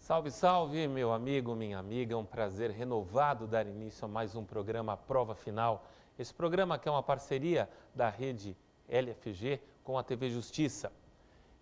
Salve, salve, meu amigo, minha amiga. É um prazer renovado dar início a mais um programa Prova Final. Esse programa que é uma parceria da rede LFG com a TV Justiça.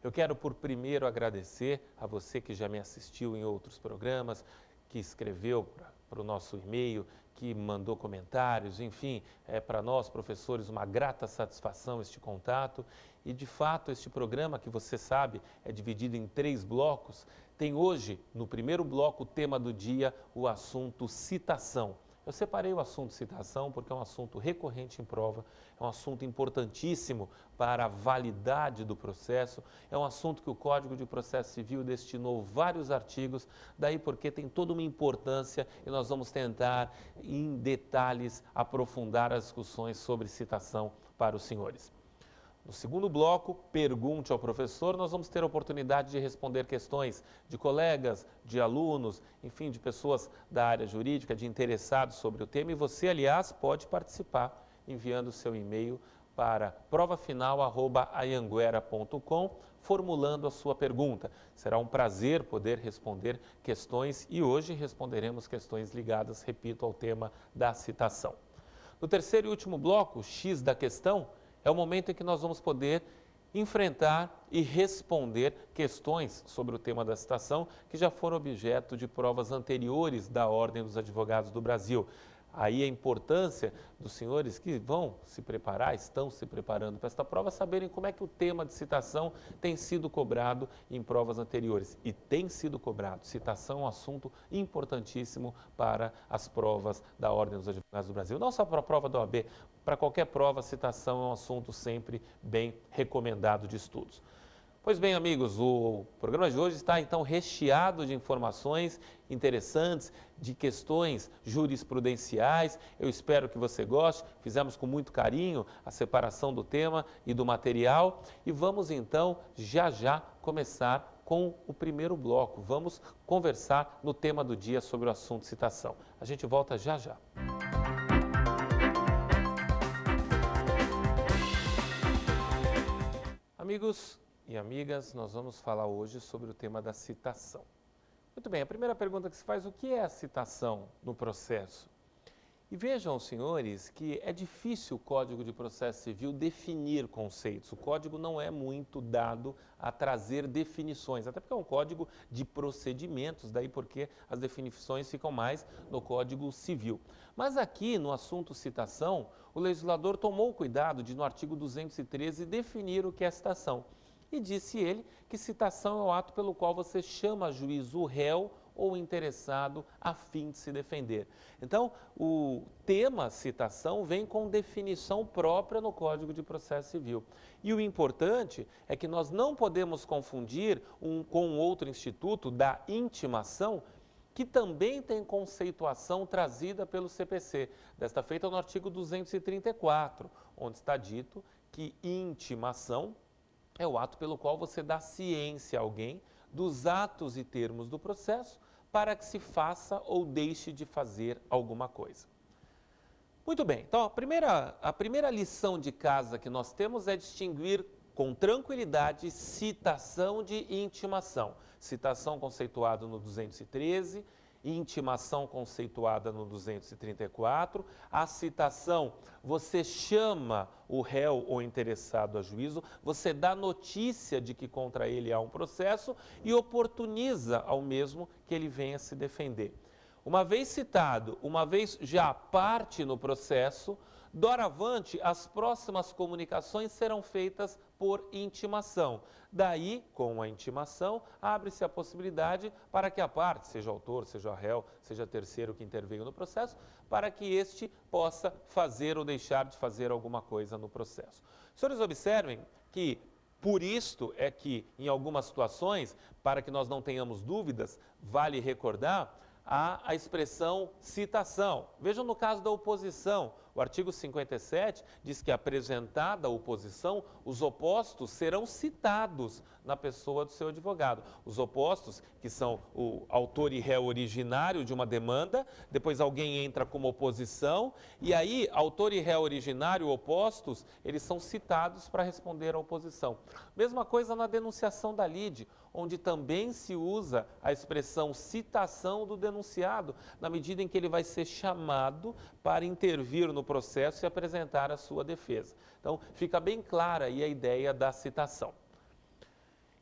Eu quero por primeiro agradecer a você que já me assistiu em outros programas, que escreveu para o nosso e-mail, que mandou comentários, enfim, é para nós, professores, uma grata satisfação este contato. E, de fato, este programa, que você sabe, é dividido em 3 blocos, tem hoje, no primeiro bloco, o tema do dia, o assunto citação. Eu separei o assunto citação porque é um assunto recorrente em prova, é um assunto importantíssimo para a validade do processo, é um assunto que o Código de Processo Civil destinou vários artigos, daí porque tem toda uma importância e nós vamos tentar, em detalhes, aprofundar as discussões sobre citação para os senhores. No segundo bloco, Pergunte ao Professor, nós vamos ter a oportunidade de responder questões de colegas, de alunos, enfim, de pessoas da área jurídica, de interessados sobre o tema. E você, aliás, pode participar enviando seu e-mail para provafinal@anhanguera.com, formulando a sua pergunta. Será um prazer poder responder questões e hoje responderemos questões ligadas, repito, ao tema da citação. No terceiro e último bloco, o X da questão, é o momento em que nós vamos poder enfrentar e responder questões sobre o tema da citação que já foram objeto de provas anteriores da Ordem dos Advogados do Brasil. Aí a importância dos senhores que vão se preparar, estão se preparando para esta prova, saberem como é que o tema de citação tem sido cobrado em provas anteriores. E tem sido cobrado. Citação é um assunto importantíssimo para as provas da Ordem dos Advogados do Brasil. Não só para a prova da OAB, para qualquer prova, citação é um assunto sempre bem recomendado de estudos. Pois bem, amigos, o programa de hoje está então recheado de informações interessantes, de questões jurisprudenciais. Eu espero que você goste. Fizemos com muito carinho a separação do tema e do material. E vamos então já começar com o primeiro bloco. Vamos conversar no tema do dia sobre o assunto citação. A gente volta já. Amigos e amigas, nós vamos falar hoje sobre o tema da citação. Muito bem, a primeira pergunta que se faz, o que é a citação no processo? E vejam, senhores, que é difícil o Código de Processo Civil definir conceitos. O Código não é muito dado a trazer definições, até porque é um código de procedimentos, daí porque as definições ficam mais no Código Civil. Mas aqui, no assunto citação, o legislador tomou o cuidado de, no artigo 213, definir o que é citação. E disse ele que citação é o ato pelo qual você chama a juízo o réu ou interessado a fim de se defender. Então, o tema citação vem com definição própria no Código de Processo Civil. E o importante é que nós não podemos confundir com outro instituto da intimação, que também tem conceituação trazida pelo CPC. Desta feita no artigo 234, onde está dito que intimação é o ato pelo qual você dá ciência a alguém dos atos e termos do processo para que se faça ou deixe de fazer alguma coisa. Muito bem, então a primeira lição de casa que nós temos é distinguir com tranquilidade citação de intimação. Citação conceituada no 213, intimação conceituada no 234. A citação, você chama o réu ou interessado a juízo, você dá notícia de que contra ele há um processo e oportuniza ao mesmo que ele venha se defender. Uma vez citado, uma vez já parte no processo, doravante as próximas comunicações serão feitas por intimação. Daí, com a intimação, abre-se a possibilidade para que a parte, seja autor, seja réu, seja terceiro que interveio no processo, para que este possa fazer ou deixar de fazer alguma coisa no processo. Senhores, observem que por isto é que, em algumas situações, para que nós não tenhamos dúvidas, vale recordar, há a expressão citação. Vejam no caso da oposição, O artigo 57 diz que, apresentada a oposição, os opostos serão citados na pessoa do seu advogado. Os opostos, que são o autor e réu originário de uma demanda, depois alguém entra como oposição, e aí, autor e réu originário opostos, eles são citados para responder à oposição. Mesma coisa na denunciação da lide, onde também se usa a expressão citação do denunciado, na medida em que ele vai ser chamado para intervir no processo e apresentar a sua defesa. Então, fica bem clara aí a ideia da citação.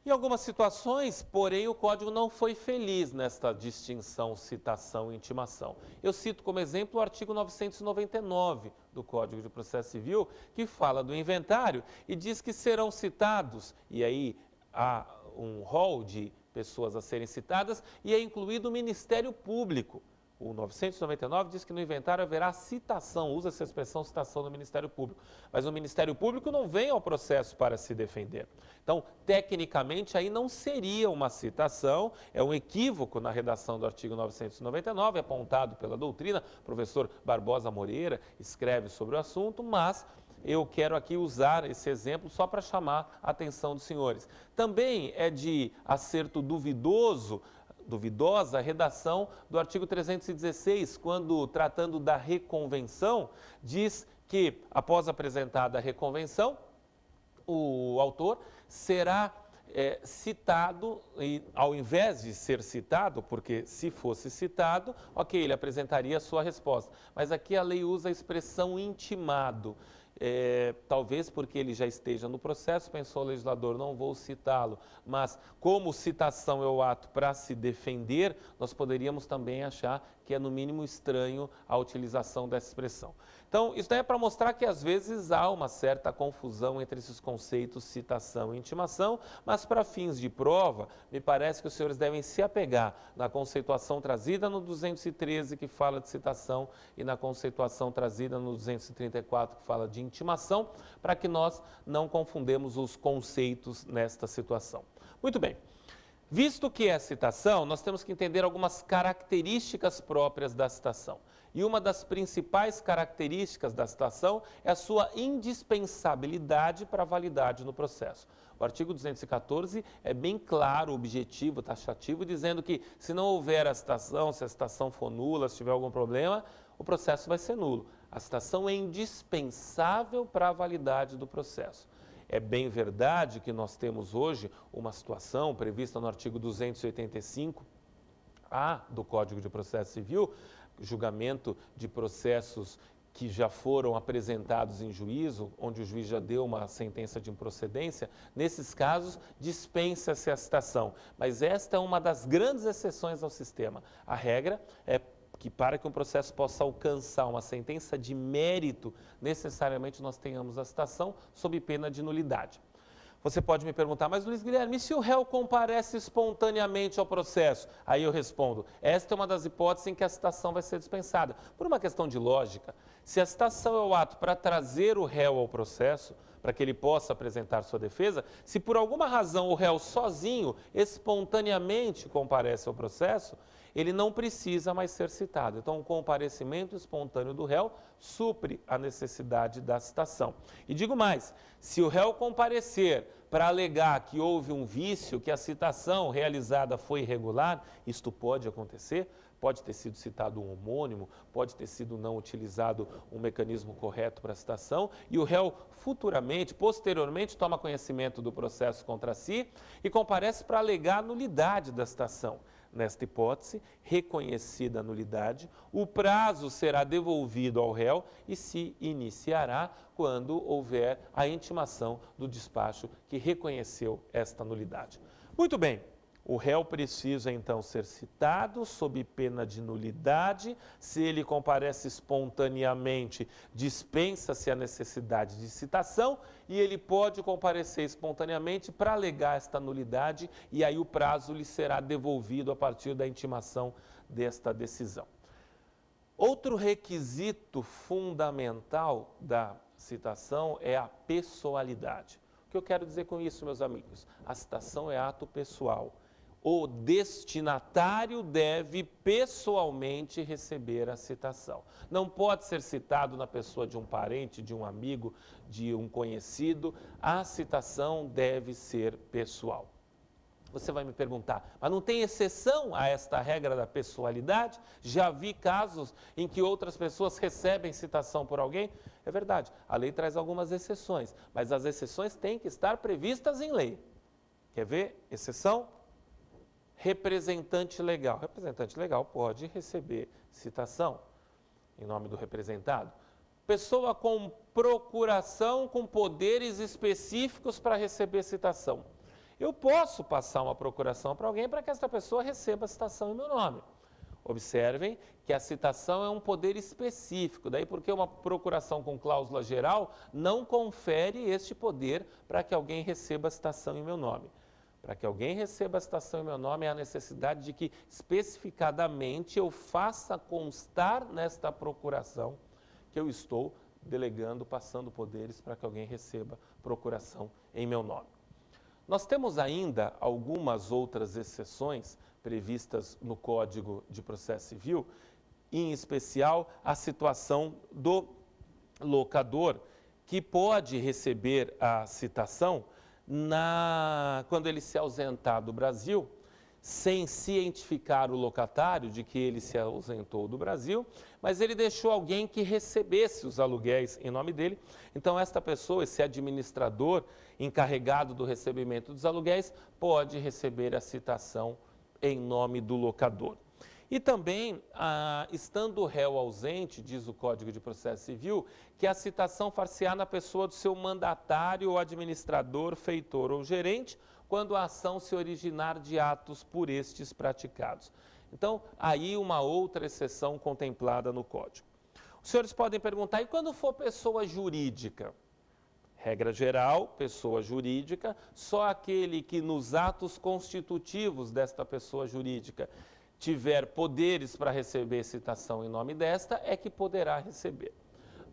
Em algumas situações, porém, o Código não foi feliz nesta distinção citação e intimação. Eu cito como exemplo o artigo 999 do Código de Processo Civil, que fala do inventário e diz que serão citados, e aí há um rol de pessoas a serem citadas, e é incluído o Ministério Público. O 999 diz que no inventário haverá citação, usa essa expressão citação do Ministério Público. Mas o Ministério Público não vem ao processo para se defender. Então, tecnicamente, aí não seria uma citação, é um equívoco na redação do artigo 999, apontado pela doutrina. O professor Barbosa Moreira escreve sobre o assunto, mas eu quero aqui usar esse exemplo só para chamar a atenção dos senhores. Também é de acerto duvidosa a redação do artigo 316, quando, tratando da reconvenção, diz que, após apresentada a reconvenção, o autor será citado, e ao invés de ser citado, porque se fosse citado, ok, ele apresentaria a sua resposta. Mas aqui a lei usa a expressão intimado. Talvez porque ele já esteja no processo, pensou o legislador, não vou citá-lo, mas como citação é o ato para se defender, nós poderíamos também achar que é no mínimo estranho a utilização dessa expressão. Então, isso daí é para mostrar que às vezes há uma certa confusão entre esses conceitos citação e intimação, mas para fins de prova, me parece que os senhores devem se apegar na conceituação trazida no 213, que fala de citação, e na conceituação trazida no 234, que fala de intimação, para que nós não confundamos os conceitos nesta situação. Muito bem. Visto que é citação, nós temos que entender algumas características próprias da citação. E uma das principais características da citação é a sua indispensabilidade para a validade no processo. O artigo 214 é bem claro, objetivo, taxativo, dizendo que se não houver a citação, se a citação for nula, se tiver algum problema, o processo vai ser nulo. A citação é indispensável para a validade do processo. É bem verdade que nós temos hoje uma situação prevista no artigo 285-A do Código de Processo Civil, julgamento de processos que já foram apresentados em juízo, onde o juiz já deu uma sentença de improcedência. Nesses casos, dispensa-se a citação. Mas esta é uma das grandes exceções ao sistema. A regra é que para que um processo possa alcançar uma sentença de mérito, necessariamente nós tenhamos a citação sob pena de nulidade. Você pode me perguntar, mas Luiz Guilherme, e se o réu comparece espontaneamente ao processo? Aí eu respondo, esta é uma das hipóteses em que a citação vai ser dispensada. Por uma questão de lógica, se a citação é o ato para trazer o réu ao processo, para que ele possa apresentar sua defesa, se por alguma razão o réu sozinho, espontaneamente comparece ao processo, ele não precisa mais ser citado. Então, o comparecimento espontâneo do réu supre a necessidade da citação. E digo mais, se o réu comparecer para alegar que houve um vício, que a citação realizada foi irregular, isto pode acontecer, pode ter sido citado um homônimo, pode ter sido não utilizado um mecanismo correto para a citação, e o réu futuramente, posteriormente, toma conhecimento do processo contra si e comparece para alegar a nulidade da citação. Nesta hipótese, reconhecida a nulidade, o prazo será devolvido ao réu e se iniciará quando houver a intimação do despacho que reconheceu esta nulidade. Muito bem. O réu precisa, então, ser citado sob pena de nulidade. Se ele comparece espontaneamente, dispensa-se a necessidade de citação e ele pode comparecer espontaneamente para alegar esta nulidade e aí o prazo lhe será devolvido a partir da intimação desta decisão. Outro requisito fundamental da citação é a pessoalidade. O que eu quero dizer com isso, meus amigos? A citação é ato pessoal. o destinatário deve pessoalmente receber a citação. Não pode ser citado na pessoa de um parente, de um amigo, de um conhecido. A citação deve ser pessoal. Você vai me perguntar, mas não tem exceção a esta regra da pessoalidade? Já vi casos em que outras pessoas recebem citação por alguém? É verdade, a lei traz algumas exceções, mas as exceções têm que estar previstas em lei. Quer ver? Exceção? Representante legal. Representante legal pode receber citação em nome do representado. Pessoa com procuração, com poderes específicos para receber citação. Eu posso passar uma procuração para alguém para que essa pessoa receba a citação em meu nome. Observem que a citação é um poder específico, daí porque uma procuração com cláusula geral não confere este poder para que alguém receba a citação em meu nome. Para que alguém receba a citação em meu nome, há a necessidade de que especificadamente eu faça constar nesta procuração que eu estou delegando, passando poderes para que alguém receba procuração em meu nome. Nós temos ainda algumas outras exceções previstas no Código de Processo Civil, em especial a situação do locador, que pode receber a citação quando ele se ausentar do Brasil, sem cientificar o locatário de que ele se ausentou do Brasil, mas ele deixou alguém que recebesse os aluguéis em nome dele. Então, esta pessoa, esse administrador encarregado do recebimento dos aluguéis, pode receber a citação em nome do locador. E também, estando o réu ausente, diz o Código de Processo Civil, que a citação far-se-á na pessoa do seu mandatário ou administrador, feitor ou gerente, quando a ação se originar de atos por estes praticados. Então, aí uma outra exceção contemplada no Código. Os senhores podem perguntar, e quando for pessoa jurídica? Regra geral, pessoa jurídica, só aquele que nos atos constitutivos desta pessoa jurídica tiver poderes para receber citação em nome desta, é que poderá receber.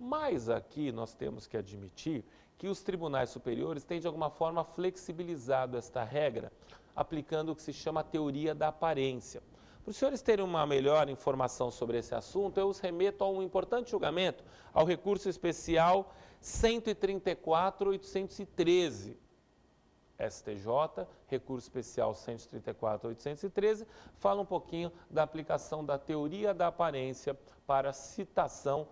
Mas aqui nós temos que admitir que os tribunais superiores têm de alguma forma flexibilizado esta regra, aplicando o que se chama a teoria da aparência. Para os senhores terem uma melhor informação sobre esse assunto, eu os remeto a um importante julgamento, ao recurso especial 134.813, STJ, recurso especial 134.813, fala um pouquinho da aplicação da teoria da aparência para citação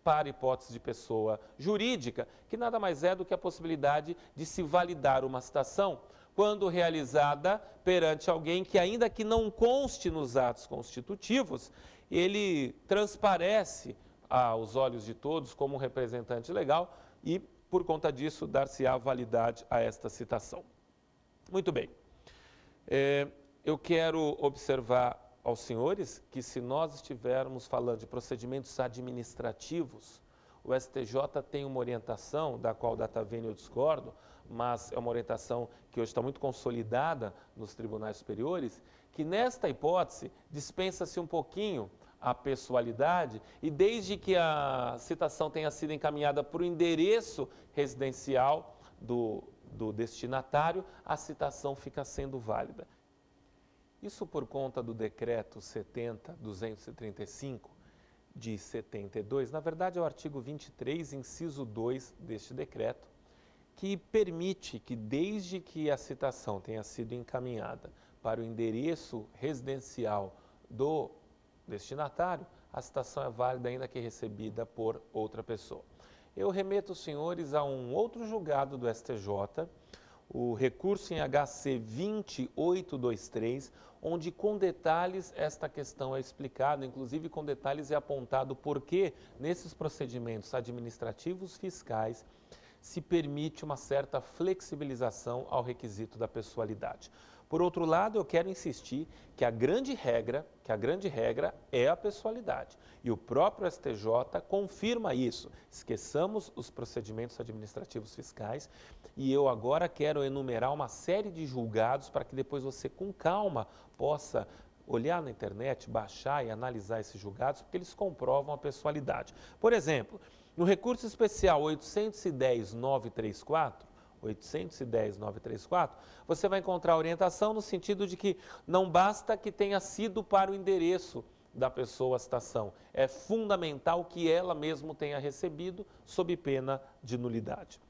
para hipótese de pessoa jurídica, que nada mais é do que a possibilidade de se validar uma citação quando realizada perante alguém que, ainda que não conste nos atos constitutivos, ele transparece aos olhos de todos como um representante legal e, por conta disso, dar-se-á validade a esta citação. Muito bem. Eu quero observar aos senhores que, se nós estivermos falando de procedimentos administrativos, o STJ tem uma orientação, da qual data vênia eu discordo, mas é uma orientação que hoje está muito consolidada nos tribunais superiores, que nesta hipótese dispensa-se um pouquinho a pessoalidade e desde que a citação tenha sido encaminhada para o endereço residencial do destinatário, a citação fica sendo válida. Isso por conta do decreto 70.235 de 72, na verdade é o artigo 23, inciso 2 deste decreto, que permite que desde que a citação tenha sido encaminhada para o endereço residencial do destinatário, a citação é válida ainda que recebida por outra pessoa. Eu remeto os senhores a um outro julgado do STJ, o recurso em HC 2823, onde com detalhes esta questão é explicada, inclusive com detalhes é apontado por que nesses procedimentos administrativos fiscais se permite uma certa flexibilização ao requisito da pessoalidade. Por outro lado, eu quero insistir que a grande regra é a pessoalidade. E o próprio STJ confirma isso. Esqueçamos os procedimentos administrativos fiscais e eu agora quero enumerar uma série de julgados para que depois você, com calma, possa olhar na internet, baixar e analisar esses julgados, porque eles comprovam a pessoalidade. Por exemplo, no recurso especial 810.934, 810.934, você vai encontrar orientação no sentido de que não basta que tenha sido para o endereço da pessoa a citação, é fundamental que ela mesmo tenha recebido sob pena de nulidade.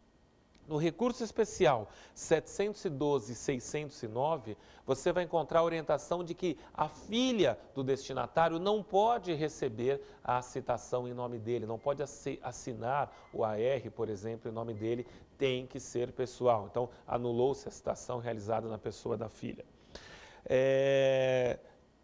No recurso especial 712.609, você vai encontrar a orientação de que a filha do destinatário não pode receber a citação em nome dele, não pode assinar o AR, por exemplo, em nome dele, tem que ser pessoal. Então, anulou-se a citação realizada na pessoa da filha.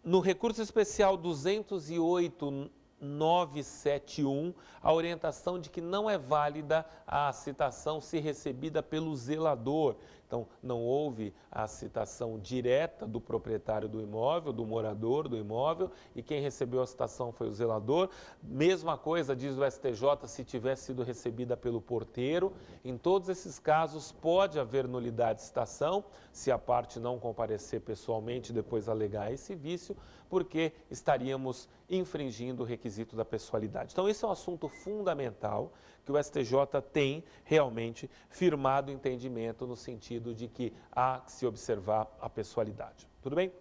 No recurso especial 208.971, a orientação de que não é válida a citação se recebida pelo zelador. Então, não houve a citação direta do proprietário do imóvel, do morador do imóvel, e quem recebeu a citação foi o zelador. Mesma coisa diz o STJ se tivesse sido recebida pelo porteiro. Em todos esses casos, pode haver nulidade de citação, se a parte não comparecer pessoalmente e depois alegar esse vício, porque estaríamos infringindo o requisito da pessoalidade. Então, esse é um assunto fundamental que o STJ tem realmente firmado o entendimento no sentido de que há que se observar a pessoalidade. Tudo bem?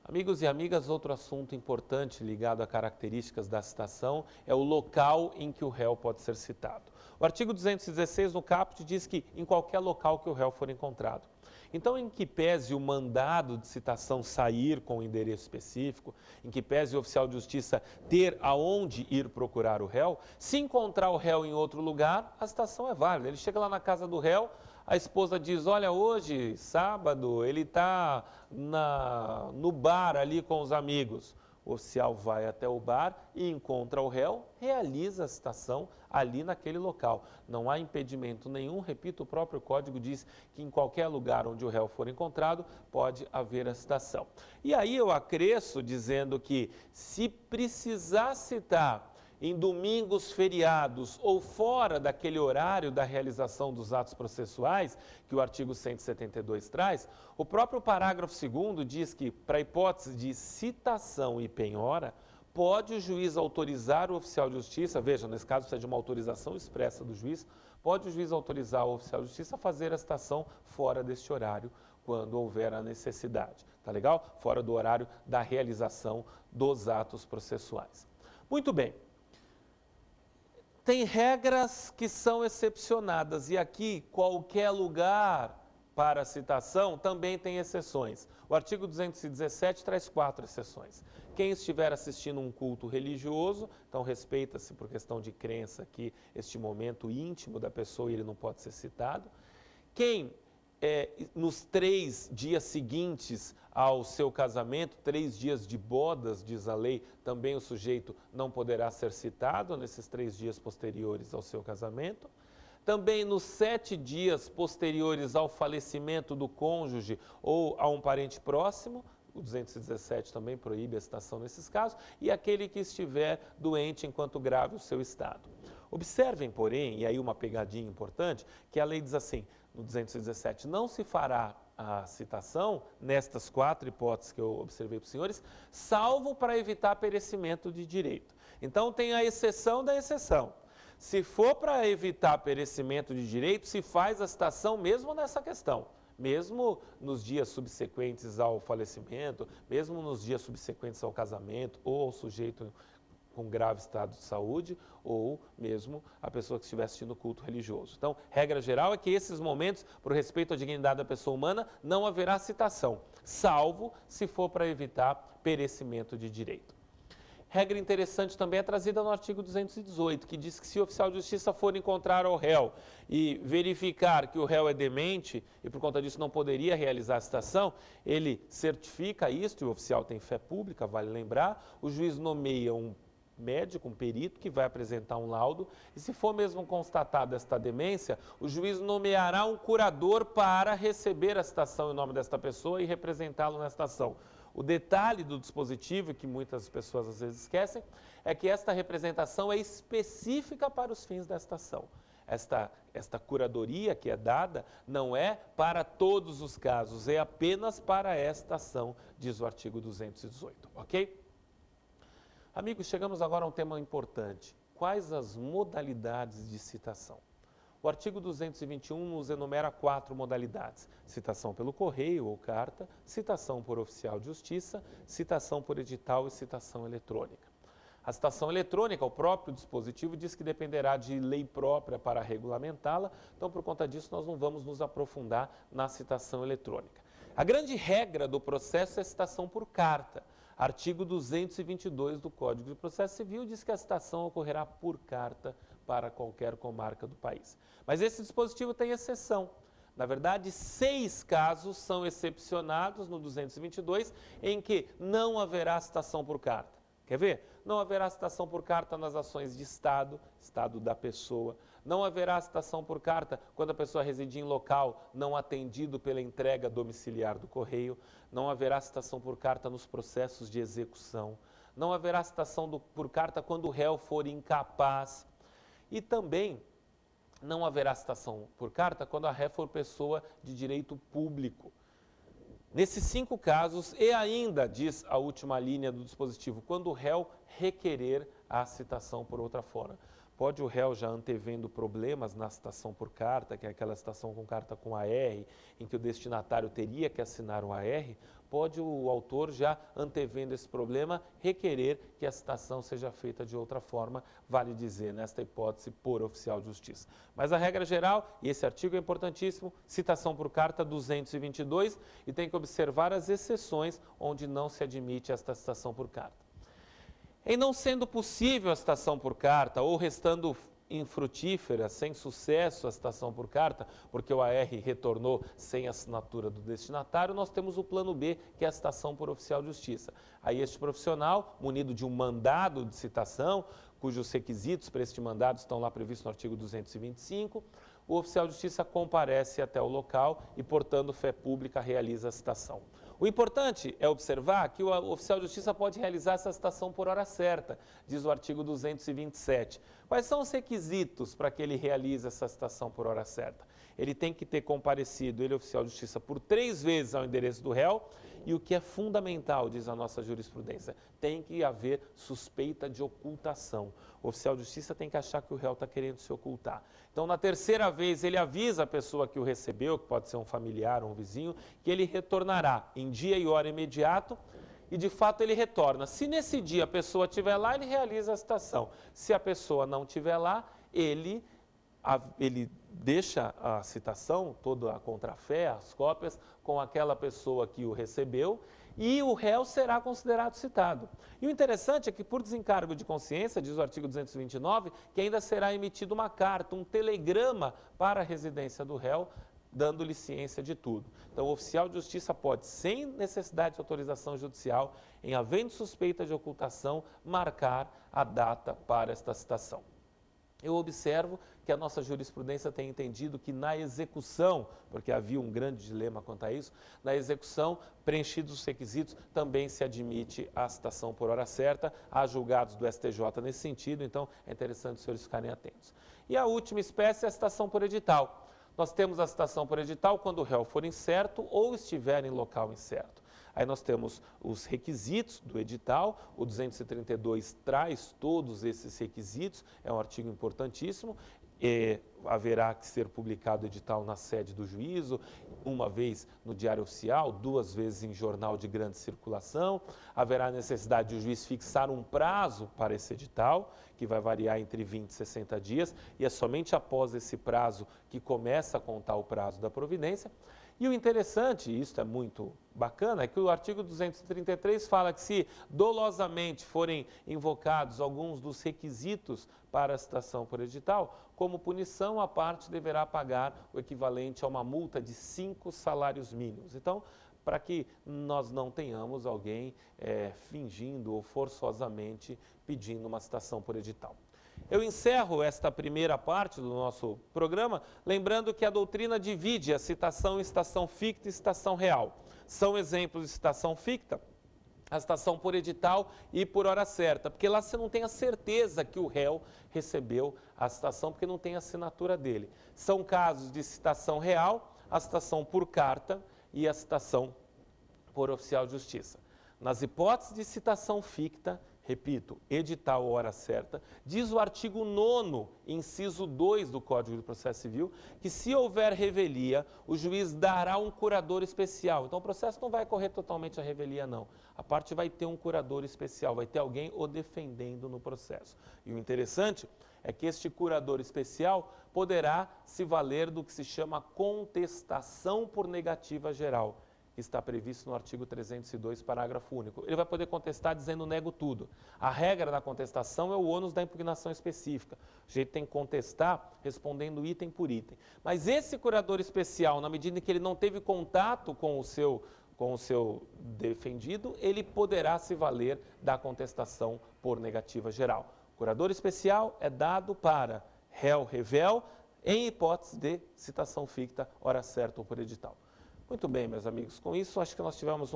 Amigos e amigas, outro assunto importante ligado a características da citação é o local em que o réu pode ser citado. O artigo 216 no caput diz que em qualquer local que o réu for encontrado. Então, em que pese o mandado de citação sair com o endereço específico, em que pese o oficial de justiça ter aonde ir procurar o réu, se encontrar o réu em outro lugar, a citação é válida. Ele chega lá na casa do réu, a esposa diz, olha, hoje, sábado, ele está no bar ali com os amigos. O oficial vai até o bar e encontra o réu, realiza a citação ali naquele local. Não há impedimento nenhum, repito, o próprio código diz que em qualquer lugar onde o réu for encontrado, pode haver a citação. E aí eu acresço dizendo que se precisar citar em domingos, feriados ou fora daquele horário da realização dos atos processuais, que o artigo 172 traz, o próprio parágrafo 2º diz que, para a hipótese de citação e penhora, pode o juiz autorizar o oficial de justiça, veja, nesse caso precisa de uma autorização expressa do juiz, pode o juiz autorizar o oficial de justiça a fazer a citação fora deste horário, quando houver a necessidade, tá legal? Fora do horário da realização dos atos processuais. Muito bem. Tem regras que são excepcionadas e aqui qualquer lugar para citação também tem exceções. O artigo 217 traz 4 exceções. Quem estiver assistindo um culto religioso, então respeita-se por questão de crença que este momento íntimo da pessoa ele não pode ser citado. Quem nos 3 dias seguintes ao seu casamento, 3 dias de bodas, diz a lei, também o sujeito não poderá ser citado nesses 3 dias posteriores ao seu casamento. Também nos 7 dias posteriores ao falecimento do cônjuge ou a um parente próximo, o 217 também proíbe a citação nesses casos, e aquele que estiver doente enquanto grave o seu estado. Observem, porém, e aí uma pegadinha importante, que a lei diz assim, no 217, não se fará a citação nestas 4 hipóteses que eu observei para os senhores, salvo para evitar perecimento de direito. Então tem a exceção da exceção. Se for para evitar perecimento de direito, se faz a citação mesmo nessa questão. Mesmo nos dias subsequentes ao falecimento, mesmo nos dias subsequentes ao casamento ou ao sujeito com grave estado de saúde, ou mesmo a pessoa que estiver assistindo o culto religioso. Então, regra geral é que esses momentos, por respeito à dignidade da pessoa humana, não haverá citação, salvo se for para evitar perecimento de direito. Regra interessante também é trazida no artigo 218, que diz que se o oficial de justiça for encontrar o réu e verificar que o réu é demente e por conta disso não poderia realizar a citação, ele certifica isto, e o oficial tem fé pública, vale lembrar, o juiz nomeia um médico, um perito, que vai apresentar um laudo, e se for mesmo constatada esta demência, o juiz nomeará um curador para receber a citação em nome desta pessoa e representá-lo na citação. O detalhe do dispositivo, que muitas pessoas às vezes esquecem, é que esta representação é específica para os fins da citação. Esta curadoria que é dada não é para todos os casos, é apenas para esta ação, diz o artigo 218, ok? Amigos, chegamos agora a um tema importante. Quais as modalidades de citação? O artigo 221 nos enumera 4 modalidades: citação pelo correio ou carta, citação por oficial de justiça, citação por edital e citação eletrônica. A citação eletrônica, o próprio dispositivo diz que dependerá de lei própria para regulamentá-la, então por conta disso nós não vamos nos aprofundar na citação eletrônica. A grande regra do processo é a citação por carta. Artigo 222 do Código de Processo Civil diz que a citação ocorrerá por carta para qualquer comarca do país. Mas esse dispositivo tem exceção. Na verdade, 6 casos são excepcionados no 222 em que não haverá citação por carta. Quer ver? Não haverá citação por carta nas ações de Estado, Estado da pessoa. Não haverá citação por carta quando a pessoa residir em local não atendido pela entrega domiciliar do correio. Não haverá citação por carta nos processos de execução. Não haverá citação por carta quando o réu for incapaz. E também não haverá citação por carta quando a ré for pessoa de direito público. Nesses 5 casos, e ainda, diz a última linha do dispositivo, quando o réu requerer a citação por outra forma. Pode o réu, já antevendo problemas na citação por carta, que é aquela citação com carta com AR, em que o destinatário teria que assinar um AR, pode o autor, já antevendo esse problema, requerer que a citação seja feita de outra forma, vale dizer, nesta hipótese, por oficial de justiça. Mas a regra geral, e esse artigo é importantíssimo, citação por carta 222, e tem que observar as exceções onde não se admite esta citação por carta. Em não sendo possível a citação por carta ou restando infrutífera, sem sucesso a citação por carta, porque o AR retornou sem assinatura do destinatário, nós temos o plano B, que é a citação por oficial de justiça. Aí este profissional, munido de um mandado de citação, cujos requisitos para este mandado estão lá previstos no artigo 225, o oficial de justiça comparece até o local e, portando fé pública, realiza a citação. O importante é observar que o oficial de justiça pode realizar essa citação por hora certa, diz o artigo 227. Quais são os requisitos para que ele realize essa citação por hora certa? Ele tem que ter comparecido, ele, oficial de justiça, por 3 vezes ao endereço do réu, e o que é fundamental, diz a nossa jurisprudência, tem que haver suspeita de ocultação. O oficial de justiça tem que achar que o réu está querendo se ocultar. Então, na 3ª vez, ele avisa a pessoa que o recebeu, que pode ser um familiar ou um vizinho, que ele retornará em dia e hora imediato, e de fato ele retorna. Se nesse dia a pessoa estiver lá, ele realiza a citação. Se a pessoa não estiver lá, ele deixa a citação, toda a contrafé, as cópias, com aquela pessoa que o recebeu, e o réu será considerado citado. E o interessante é que, por desencargo de consciência, diz o artigo 229, que ainda será emitida uma carta, um telegrama para a residência do réu, dando-lhe ciência de tudo. Então, o oficial de justiça pode, sem necessidade de autorização judicial, em havendo suspeita de ocultação, marcar a data para esta citação. Eu observo que a nossa jurisprudência tem entendido que na execução, porque havia um grande dilema quanto a isso, na execução, preenchidos os requisitos, também se admite a citação por hora certa. Há julgados do STJ nesse sentido, então é interessante os senhores ficarem atentos. E a última espécie é a citação por edital. Nós temos a citação por edital quando o réu for incerto ou estiver em local incerto. Aí nós temos os requisitos do edital, o 232 traz todos esses requisitos, é um artigo importantíssimo. Haverá que ser publicado o edital na sede do juízo, uma vez no Diário Oficial, 2 vezes em jornal de grande circulação. Haverá necessidade de o juiz fixar um prazo para esse edital, que vai variar entre 20 e 60 dias, e é somente após esse prazo que começa a contar o prazo da providência. E o interessante, e isso é muito bacana, é que o artigo 233 fala que se dolosamente forem invocados alguns dos requisitos para a citação por edital, como punição, a parte deverá pagar o equivalente a uma multa de 5 salários mínimos. Então, para que nós não tenhamos alguém fingindo ou forçosamente pedindo uma citação por edital. Eu encerro esta primeira parte do nosso programa, lembrando que a doutrina divide a citação em citação ficta e citação real. São exemplos de citação ficta, a citação por edital e por hora certa, porque lá você não tem a certeza que o réu recebeu a citação, porque não tem a assinatura dele. São casos de citação real, a citação por carta e a citação por oficial de justiça. Nas hipóteses de citação ficta, repito, edital hora certa, diz o artigo 9º, inciso 2 do Código de Processo Civil, que se houver revelia, o juiz dará um curador especial. Então o processo não vai correr totalmente a revelia, não. A parte vai ter um curador especial, vai ter alguém o defendendo no processo. E o interessante é que este curador especial poderá se valer do que se chama contestação por negativa geral, que está previsto no artigo 302, parágrafo único. Ele vai poder contestar dizendo nego tudo. A regra da contestação é o ônus da impugnação específica. O jeito tem que contestar respondendo item por item. Mas esse curador especial, na medida em que ele não teve contato com o seu defendido, ele poderá se valer da contestação por negativa geral. O curador especial é dado para réu revel em hipótese de citação ficta, hora certa ou por edital. Muito bem, meus amigos, com isso acho que nós tivemos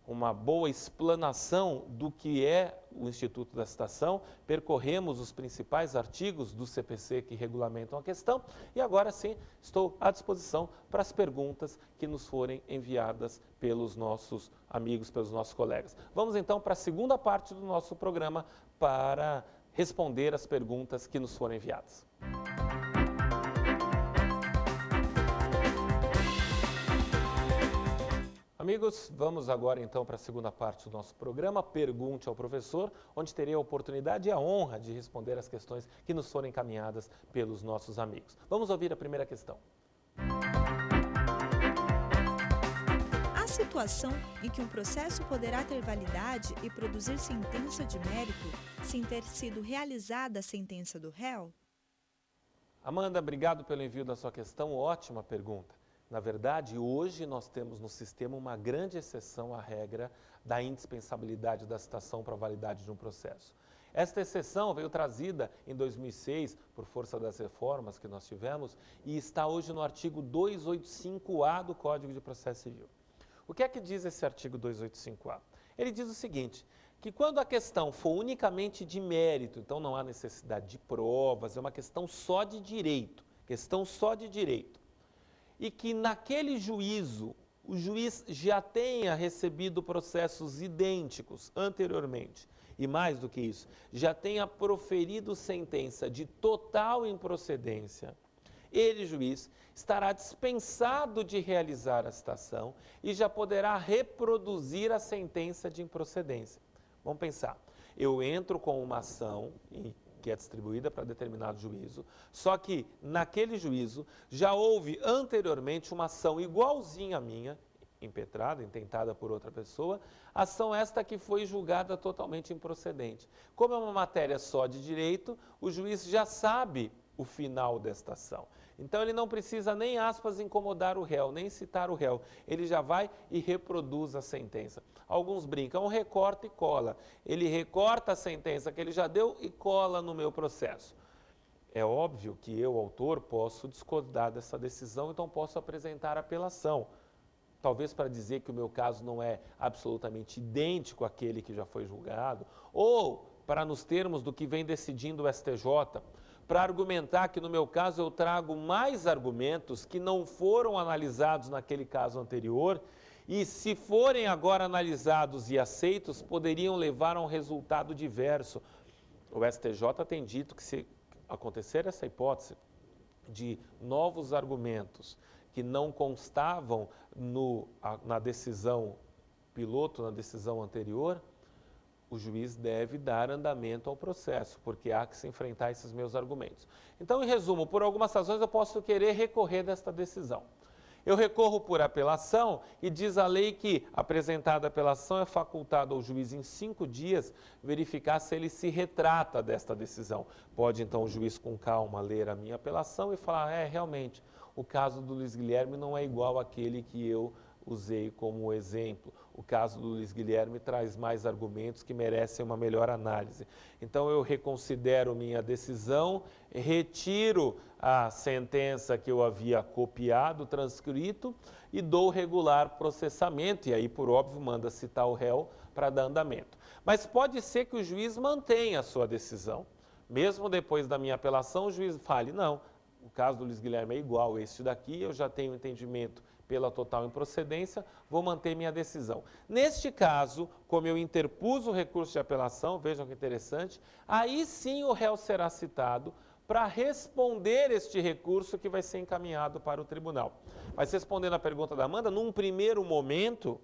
uma boa explanação do que é o Instituto da Citação, percorremos os principais artigos do CPC que regulamentam a questão e agora sim estou à disposição para as perguntas que nos forem enviadas pelos nossos amigos, pelos nossos colegas. Vamos então para a segunda parte do nosso programa para responder as perguntas que nos foram enviadas. Amigos, vamos agora então para a segunda parte do nosso programa, Pergunte ao Professor, onde terei a oportunidade e a honra de responder as questões que nos foram encaminhadas pelos nossos amigos. Vamos ouvir a primeira questão. Há situação em que um processo poderá ter validade e produzir sentença de mérito sem ter sido realizada a sentença do réu? Amanda, obrigado pelo envio da sua questão, ótima pergunta. Na verdade, hoje nós temos no sistema uma grande exceção à regra da indispensabilidade da citação para a validade de um processo. Esta exceção veio trazida em 2006 por força das reformas que nós tivemos e está hoje no artigo 285A do Código de Processo Civil. O que é que diz esse artigo 285A? Ele diz o seguinte, que quando a questão for unicamente de mérito, então não há necessidade de provas, é uma questão só de direito, e que naquele juízo, o juiz já tenha recebido processos idênticos anteriormente, e mais do que isso, já tenha proferido sentença de total improcedência, ele, juiz, estará dispensado de realizar a citação e já poderá reproduzir a sentença de improcedência. Vamos pensar, eu entro com uma ação que é distribuída para determinado juízo, só que naquele juízo já houve anteriormente uma ação igualzinha à minha, impetrada, intentada por outra pessoa, ação esta que foi julgada totalmente improcedente. Como é uma matéria só de direito, o juiz já sabe o final desta ação. Então ele não precisa nem aspas incomodar o réu, nem citar o réu, ele já vai e reproduz a sentença. Alguns brincam, recorta e cola. Ele recorta a sentença que ele já deu e cola no meu processo. É óbvio que eu, autor, posso discordar dessa decisão, então posso apresentar apelação. Talvez para dizer que o meu caso não é absolutamente idêntico àquele que já foi julgado, ou para nos termos do que vem decidindo o STJ, para argumentar que no meu caso eu trago mais argumentos que não foram analisados naquele caso anterior e se forem agora analisados e aceitos, poderiam levar a um resultado diverso. O STJ tem dito que se acontecer essa hipótese de novos argumentos que não constavam na decisão piloto, na decisão anterior, o juiz deve dar andamento ao processo, porque há que se enfrentar esses meus argumentos. Então, em resumo, por algumas razões eu posso querer recorrer desta decisão. Eu recorro por apelação e diz a lei que, apresentada a apelação, é facultado ao juiz em 5 dias verificar se ele se retrata desta decisão. Pode, então, o juiz com calma ler a minha apelação e falar, realmente, o caso do Luiz Guilherme não é igual àquele que eu usei como exemplo. O caso do Luiz Guilherme traz mais argumentos que merecem uma melhor análise. Então eu reconsidero minha decisão, retiro a sentença que eu havia copiado, transcrito e dou regular processamento e aí, por óbvio, manda citar o réu para dar andamento. Mas pode ser que o juiz mantenha a sua decisão. Mesmo depois da minha apelação, o juiz fale, não, o caso do Luiz Guilherme é igual a este daqui, eu já tenho entendimento pela total improcedência, vou manter minha decisão. Neste caso, como eu interpus o recurso de apelação, vejam que interessante, aí sim o réu será citado para responder este recurso que vai ser encaminhado para o tribunal. Mas respondendo à pergunta da Amanda, num primeiro momento,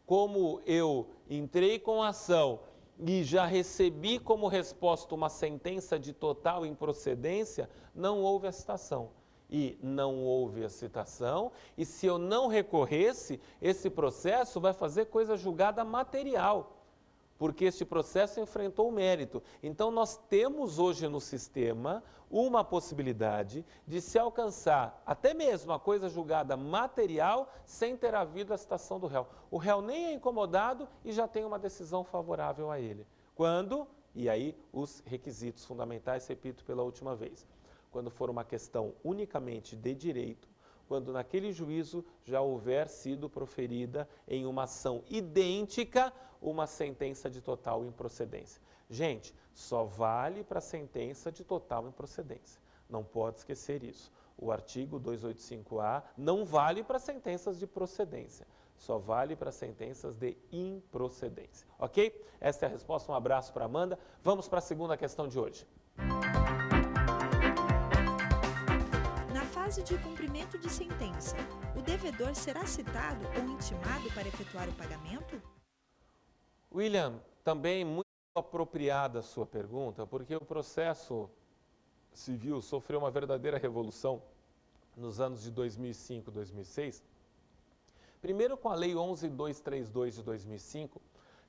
como eu entrei com a ação e já recebi como resposta uma sentença de total improcedência, não houve a citação. E não houve a citação, e se eu não recorresse, esse processo vai fazer coisa julgada material, porque este processo enfrentou o mérito. Então, nós temos hoje no sistema uma possibilidade de se alcançar até mesmo a coisa julgada material sem ter havido a citação do réu. O réu nem é incomodado e já tem uma decisão favorável a ele. Quando, e aí os requisitos fundamentais, repito pela última vez, quando for uma questão unicamente de direito, quando naquele juízo já houver sido proferida em uma ação idêntica uma sentença de total improcedência. Gente, só vale para sentença de total improcedência. Não pode esquecer isso. O artigo 285-A não vale para sentenças de procedência, só vale para sentenças de improcedência. Ok? Esta é a resposta. Um abraço para a Amanda. Vamos para a segunda questão de hoje. Na fase de cumprimento de sentença, o devedor será citado ou intimado para efetuar o pagamento? William, também muito apropriada a sua pergunta, porque o processo civil sofreu uma verdadeira revolução nos anos de 2005 e 2006. Primeiro com a Lei 11.232 de 2005,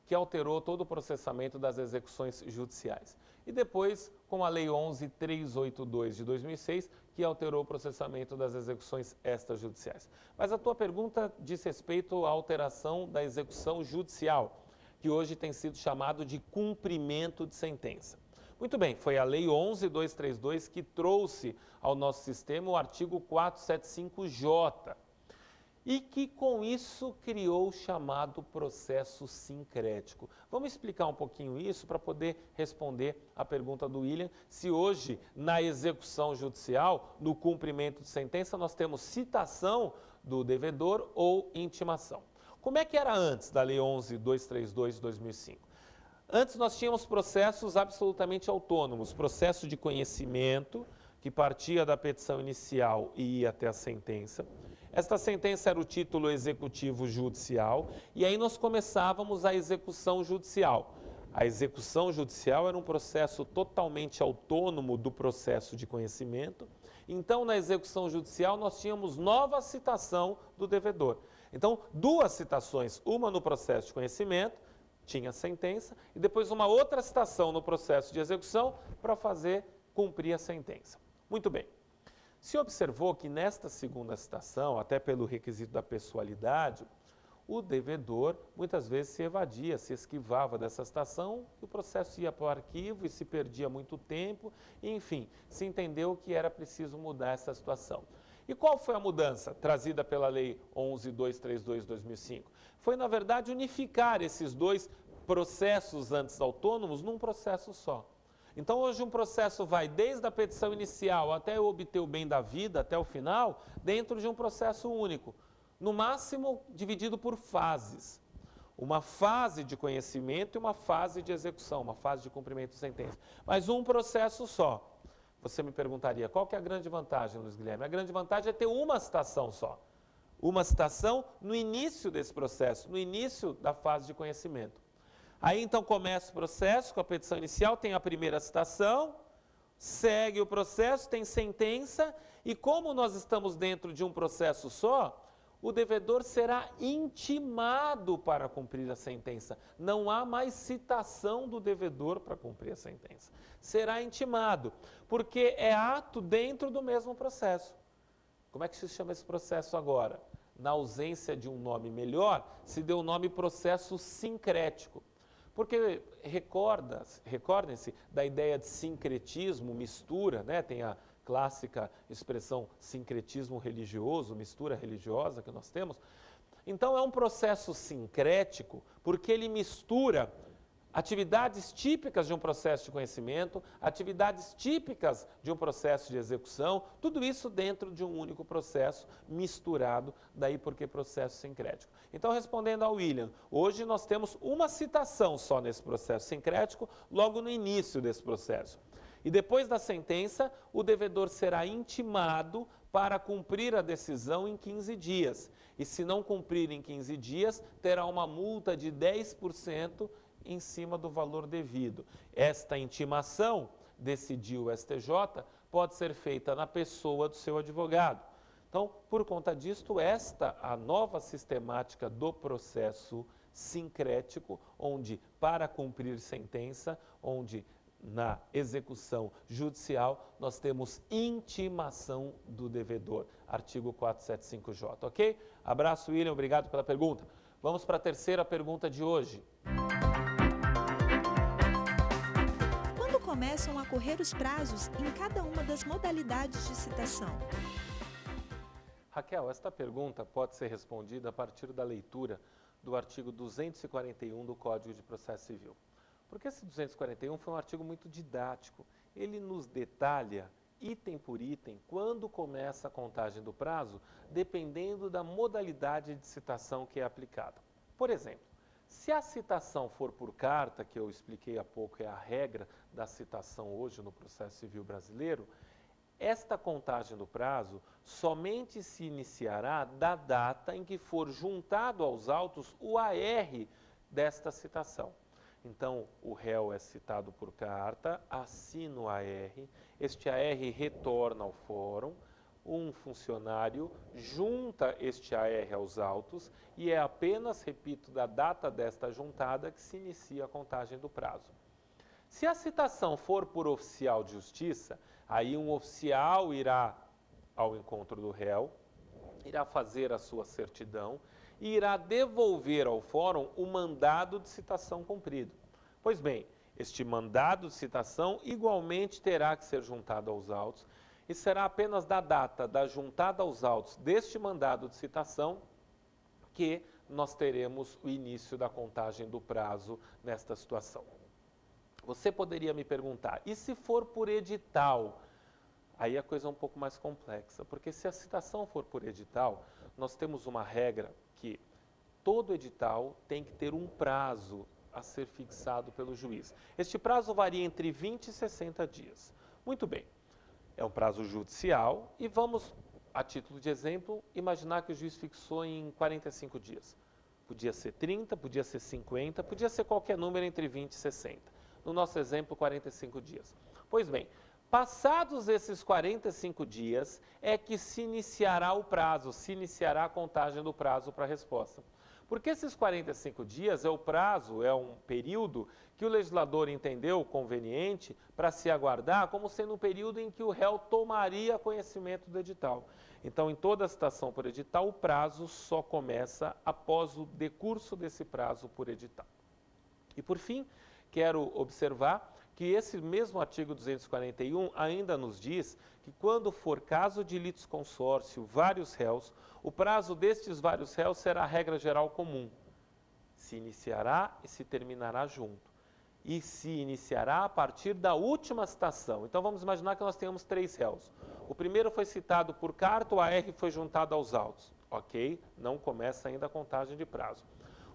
que alterou todo o processamento das execuções judiciais. E depois com a Lei 11.382 de 2006, que alterou o processamento das execuções extrajudiciais. Mas a tua pergunta diz respeito à alteração da execução judicial, que hoje tem sido chamado de cumprimento de sentença. Muito bem, foi a Lei 11.232 que trouxe ao nosso sistema o artigo 475J, e que com isso criou o chamado processo sincrético. Vamos explicar um pouquinho isso para poder responder a pergunta do William, se hoje na execução judicial, no cumprimento de sentença, nós temos citação do devedor ou intimação. Como é que era antes da Lei 11.232 de 2005? Antes nós tínhamos processos absolutamente autônomos, processo de conhecimento, que partia da petição inicial e ia até a sentença. Esta sentença era o título executivo judicial e aí nós começávamos a execução judicial. A execução judicial era um processo totalmente autônomo do processo de conhecimento. Então, na execução judicial, nós tínhamos nova citação do devedor. Então, duas citações, uma no processo de conhecimento, tinha sentença, e depois uma outra citação no processo de execução para fazer cumprir a sentença. Muito bem. Se observou que nesta segunda citação, até pelo requisito da pessoalidade, o devedor muitas vezes se evadia, se esquivava dessa citação, e o processo ia para o arquivo e se perdia muito tempo, e, enfim, se entendeu que era preciso mudar essa situação. E qual foi a mudança trazida pela Lei 11.232 de 2005? Foi, na verdade, unificar esses dois processos antes autônomos num processo só. Então, hoje um processo vai desde a petição inicial até eu obter o bem da vida, até o final, dentro de um processo único. No máximo, dividido por fases. Uma fase de conhecimento e uma fase de execução, uma fase de cumprimento de sentença. Mas um processo só. Você me perguntaria, qual que é a grande vantagem, Luiz Guilherme? A grande vantagem é ter uma citação só. Uma citação no início desse processo, no início da fase de conhecimento. Aí então começa o processo com a petição inicial, tem a primeira citação, segue o processo, tem sentença, e como nós estamos dentro de um processo só, o devedor será intimado para cumprir a sentença. Não há mais citação do devedor para cumprir a sentença. Será intimado, porque é ato dentro do mesmo processo. Como é que se chama esse processo agora? Na ausência de um nome melhor, se deu o nome processo sincrético. Porque recordem-se da ideia de sincretismo, mistura, né? Tem a clássica expressão sincretismo religioso, mistura religiosa que nós temos. Então é um processo sincrético porque ele mistura atividades típicas de um processo de conhecimento, atividades típicas de um processo de execução, tudo isso dentro de um único processo misturado, daí porque processo sincrético. Então, respondendo ao William, hoje nós temos uma citação só nesse processo sincrético, logo no início desse processo. E depois da sentença, o devedor será intimado para cumprir a decisão em 15 dias. E se não cumprir em 15 dias, terá uma multa de 10% em cima do valor devido. Esta intimação, decidiu o STJ, pode ser feita na pessoa do seu advogado. Então, por conta disto, esta a nova sistemática do processo sincrético, onde para cumprir sentença, onde na execução judicial nós temos intimação do devedor, artigo 475J, ok? Abraço, William, obrigado pela pergunta. Vamos para a terceira pergunta de hoje. Quando começam a correr os prazos em cada uma das modalidades de citação? Raquel, esta pergunta pode ser respondida a partir da leitura do artigo 241 do Código de Processo Civil. Porque esse 241 foi um artigo muito didático. Ele nos detalha, item por item, quando começa a contagem do prazo, dependendo da modalidade de citação que é aplicada. Por exemplo, se a citação for por carta, que eu expliquei há pouco, é a regra da citação hoje no processo civil brasileiro, esta contagem do prazo somente se iniciará da data em que for juntado aos autos o AR desta citação. Então, o réu é citado por carta, assina o AR, este AR retorna ao fórum, um funcionário junta este AR aos autos e é apenas, repito, da data desta juntada que se inicia a contagem do prazo. Se a citação for por oficial de justiça, aí um oficial irá ao encontro do réu, irá fazer a sua certidão e irá devolver ao fórum o mandado de citação cumprido. Pois bem, este mandado de citação igualmente terá que ser juntado aos autos e será apenas da data da juntada aos autos deste mandado de citação que nós teremos o início da contagem do prazo nesta situação. Você poderia me perguntar, e se for por edital? Aí a coisa é um pouco mais complexa, porque se a citação for por edital, nós temos uma regra que todo edital tem que ter um prazo a ser fixado pelo juiz. Este prazo varia entre 20 e 60 dias. Muito bem, é um prazo judicial e vamos, a título de exemplo, imaginar que o juiz fixou em 45 dias. Podia ser 30, podia ser 50, podia ser qualquer número entre 20 e 60. No nosso exemplo, 45 dias. Pois bem, passados esses 45 dias é que se iniciará o prazo, se iniciará a contagem do prazo para a resposta. Porque esses 45 dias é o prazo, é um período que o legislador entendeu conveniente para se aguardar como sendo um período em que o réu tomaria conhecimento do edital. Então, em toda a citação por edital, o prazo só começa após o decurso desse prazo por edital. E, por fim, quero observar que esse mesmo artigo 241 ainda nos diz que quando for caso de litisconsórcio, vários réus, o prazo destes vários réus será a regra geral comum. Se iniciará e se terminará junto. E se iniciará a partir da última citação. Então vamos imaginar que nós tenhamos 3 réus. O primeiro foi citado por carta, o AR foi juntado aos autos. Ok, não começa ainda a contagem de prazo.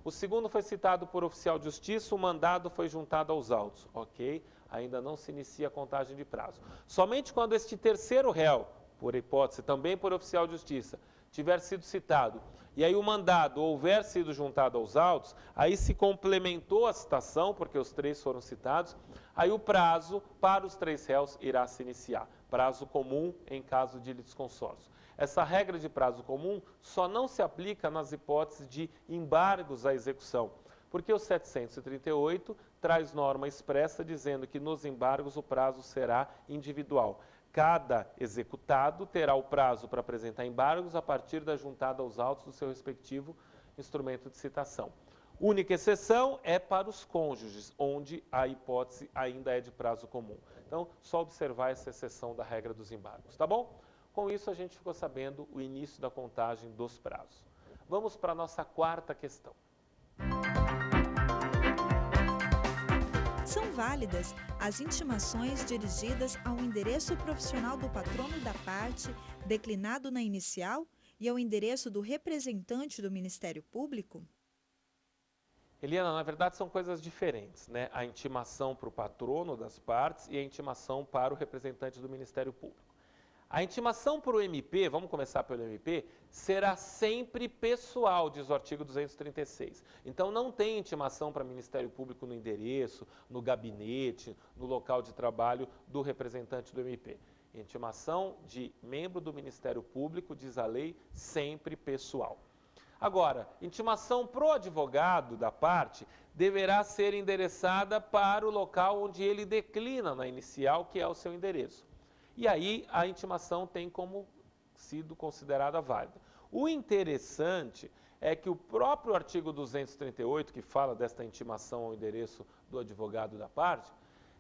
O segundo foi citado por oficial de justiça, o mandado foi juntado aos autos. Ok, ainda não se inicia a contagem de prazo. Somente quando este terceiro réu, por hipótese, também por oficial de justiça, tiver sido citado, e aí o mandado houver sido juntado aos autos, aí se complementou a citação, porque os 3 foram citados, aí o prazo para os 3 réus irá se iniciar. Prazo comum em caso de litisconsórcio. Essa regra de prazo comum só não se aplica nas hipóteses de embargos à execução, porque o 738 traz norma expressa dizendo que nos embargos o prazo será individual. Cada executado terá o prazo para apresentar embargos a partir da juntada aos autos do seu respectivo instrumento de citação. Única exceção é para os cônjuges, onde a hipótese ainda é de prazo comum. Então, só observar essa exceção da regra dos embargos, tá bom? Com isso, a gente ficou sabendo o início da contagem dos prazos. Vamos para a nossa quarta questão. São válidas as intimações dirigidas ao endereço profissional do patrono da parte, declinado na inicial, e ao endereço do representante do Ministério Público? Eliana, na verdade são coisas diferentes, né? A intimação para o patrono das partes e a intimação para o representante do Ministério Público. A intimação para o MP, vamos começar pelo MP, será sempre pessoal, diz o artigo 236. Então não tem intimação para Ministério Público no endereço, no gabinete, no local de trabalho do representante do MP. Intimação de membro do Ministério Público, diz a lei, sempre pessoal. Agora, intimação para o advogado da parte deverá ser endereçada para o local onde ele declina na inicial, que é o seu endereço. E aí a intimação tem como sido considerada válida. O interessante é que o próprio artigo 238, que fala desta intimação ao endereço do advogado da parte,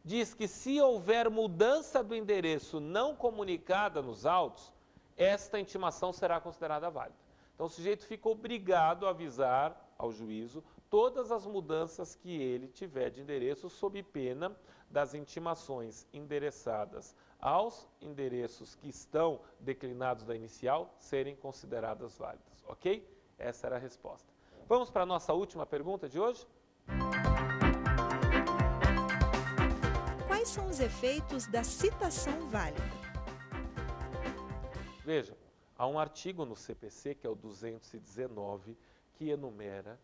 diz que se houver mudança do endereço não comunicada nos autos, esta intimação será considerada válida. Então o sujeito fica obrigado a avisar ao juízo todas as mudanças que ele tiver de endereço, sob pena das intimações endereçadas aos endereços que estão declinados da inicial serem consideradas válidas, ok? Essa era a resposta. Vamos para a nossa última pergunta de hoje? Quais são os efeitos da citação válida? Veja, há um artigo no CPC, que é o 219, que enumera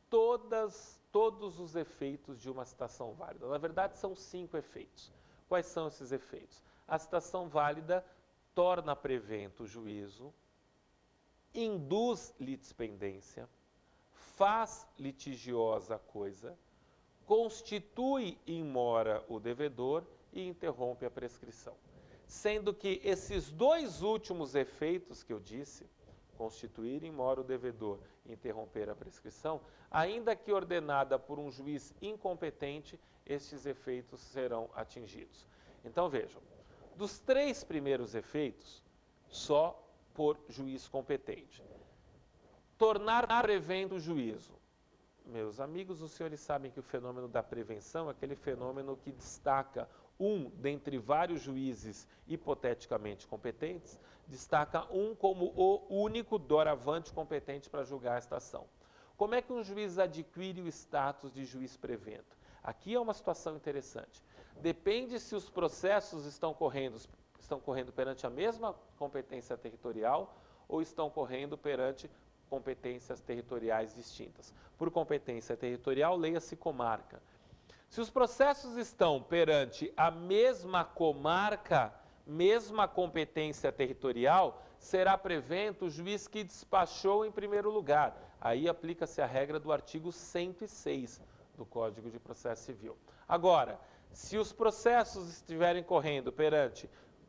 todos os efeitos de uma citação válida. Na verdade, são 5 efeitos. Quais são esses efeitos? A citação válida torna prevento o juízo, induz litispendência, faz litigiosa a coisa, constitui in mora o devedor e interrompe a prescrição. Sendo que esses 2 últimos efeitos que eu disse, constituir in mora o devedor e interromper a prescrição, ainda que ordenada por um juiz incompetente, estes efeitos serão atingidos. Então vejam, dos 3 primeiros efeitos, só por juiz competente. Tornar prevento o juízo. Meus amigos, os senhores sabem que o fenômeno da prevenção é aquele fenômeno que destaca um dentre vários juízes hipoteticamente competentes, destaca um como o único doravante competente para julgar esta ação. Como é que um juiz adquire o status de juiz prevento? Aqui é uma situação interessante. Depende se os processos estão correndo perante a mesma competência territorial ou estão correndo perante competências territoriais distintas. Por competência territorial, leia-se comarca. Se os processos estão perante a mesma comarca, mesma competência territorial, será prevento o juiz que despachou em primeiro lugar. Aí aplica-se a regra do artigo 106 do Código de Processo Civil. Agora, se os processos estiverem correndo perante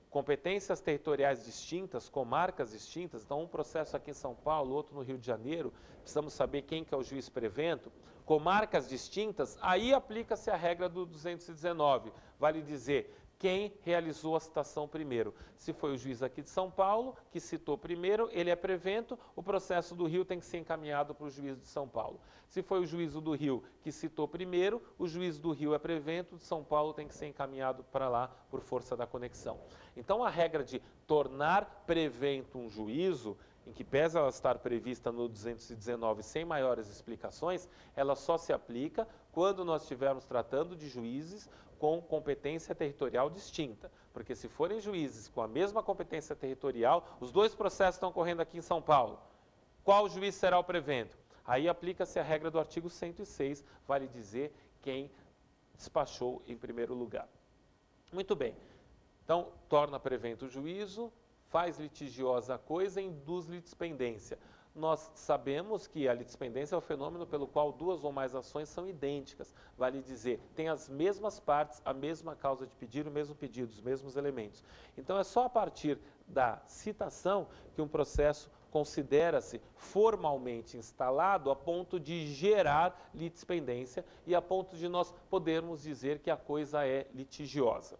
competências territoriais distintas, comarcas distintas, então um processo aqui em São Paulo, outro no Rio de Janeiro, precisamos saber quem que é o juiz prevento, comarcas distintas, aí aplica-se a regra do 219, vale dizer, quem realizou a citação primeiro. Se foi o juiz aqui de São Paulo, que citou primeiro, ele é prevento, o processo do Rio tem que ser encaminhado para o juiz de São Paulo. Se foi o juízo do Rio que citou primeiro, o juiz do Rio é prevento, de São Paulo tem que ser encaminhado para lá por força da conexão. Então a regra de tornar prevento um juízo, em que pese ela estar prevista no 219 sem maiores explicações, ela só se aplica quando nós estivermos tratando de juízes com competência territorial distinta. Porque se forem juízes com a mesma competência territorial, os 2 processos estão correndo aqui em São Paulo. Qual juiz será o prevento? Aí aplica-se a regra do artigo 106, vale dizer quem despachou em primeiro lugar. Muito bem. Então, torna prevento o juízo, faz litigiosa a coisa e induz litispendência. Nós sabemos que a litispendência é o fenômeno pelo qual 2 ou mais ações são idênticas. Vale dizer, tem as mesmas partes, a mesma causa de pedir, o mesmo pedido, os mesmos elementos. Então é só a partir da citação que um processo considera-se formalmente instalado a ponto de gerar litispendência e a ponto de nós podermos dizer que a coisa é litigiosa.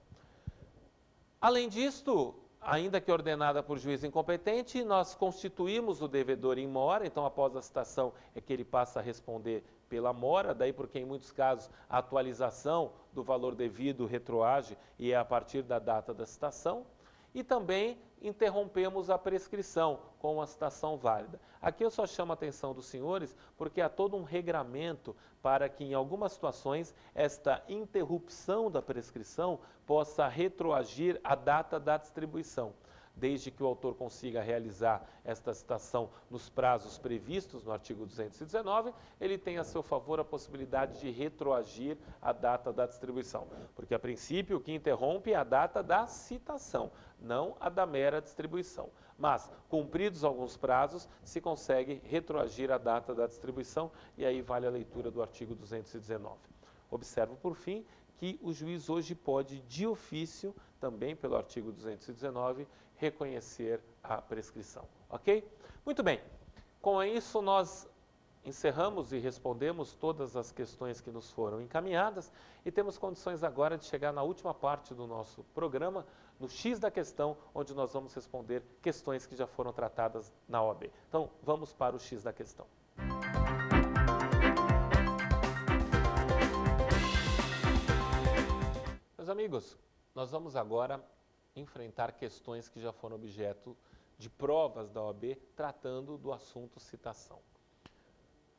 Além disto, ainda que ordenada por juiz incompetente, nós constituímos o devedor in mora, então após a citação é que ele passa a responder pela mora, daí porque em muitos casos a atualização do valor devido retroage e é a partir da data da citação. E também interrompemos a prescrição com uma citação válida. Aqui eu só chamo a atenção dos senhores porque há todo um regramento para que em algumas situações esta interrupção da prescrição possa retroagir à data da distribuição. Desde que o autor consiga realizar esta citação nos prazos previstos no artigo 219, ele tem a seu favor a possibilidade de retroagir a data da distribuição. Porque, a princípio, o que interrompe é a data da citação, não a da mera distribuição. Mas, cumpridos alguns prazos, se consegue retroagir a data da distribuição e aí vale a leitura do artigo 219. Observo, por fim, que o juiz hoje pode, de ofício, também pelo artigo 219, reconhecer a prescrição, ok? Muito bem, com isso nós encerramos e respondemos todas as questões que nos foram encaminhadas e temos condições agora de chegar na última parte do nosso programa, no X da questão, onde nós vamos responder questões que já foram tratadas na OAB. Então, vamos para o X da questão. Meus amigos, nós vamos agora enfrentar questões que já foram objeto de provas da OAB tratando do assunto citação.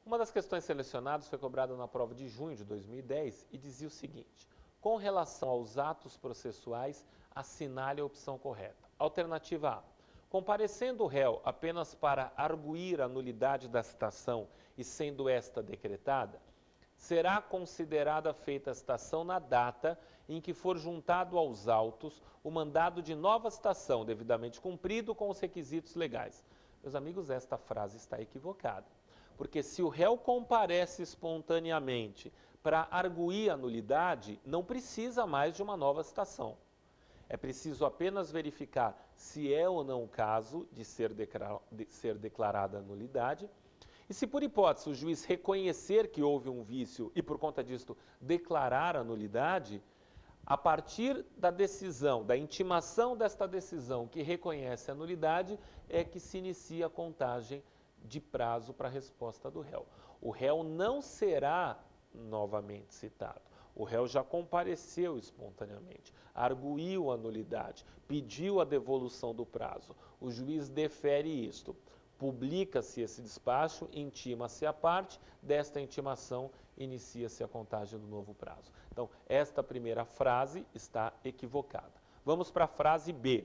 Uma das questões selecionadas foi cobrada na prova de junho de 2010 e dizia o seguinte: com relação aos atos processuais, assinale a opção correta. Alternativa A: comparecendo o réu apenas para arguir a nulidade da citação e sendo esta decretada, será considerada feita a citação na data em que for juntado aos autos o mandado de nova citação devidamente cumprido com os requisitos legais. Meus amigos, esta frase está equivocada, porque se o réu comparece espontaneamente para arguir a nulidade, não precisa mais de uma nova citação. É preciso apenas verificar se é ou não o caso de ser declarada a nulidade. E se por hipótese o juiz reconhecer que houve um vício e por conta disto declarar a nulidade, a partir da decisão, da intimação desta decisão que reconhece a nulidade, é que se inicia a contagem de prazo para a resposta do réu. O réu não será novamente citado. O réu já compareceu espontaneamente, arguiu a nulidade, pediu a devolução do prazo. O juiz defere isto. Publica-se esse despacho, intima-se a parte, desta intimação inicia-se a contagem do novo prazo. Então, esta primeira frase está equivocada. Vamos para a frase B.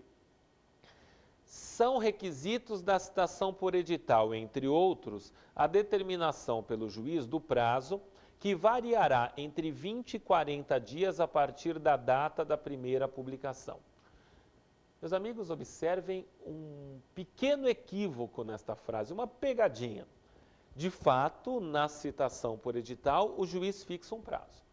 São requisitos da citação por edital, entre outros, a determinação pelo juiz do prazo, que variará entre 20 e 40 dias a partir da data da primeira publicação. Meus amigos, observem um pequeno equívoco nesta frase, uma pegadinha. De fato, na citação por edital, o juiz fixa um prazo.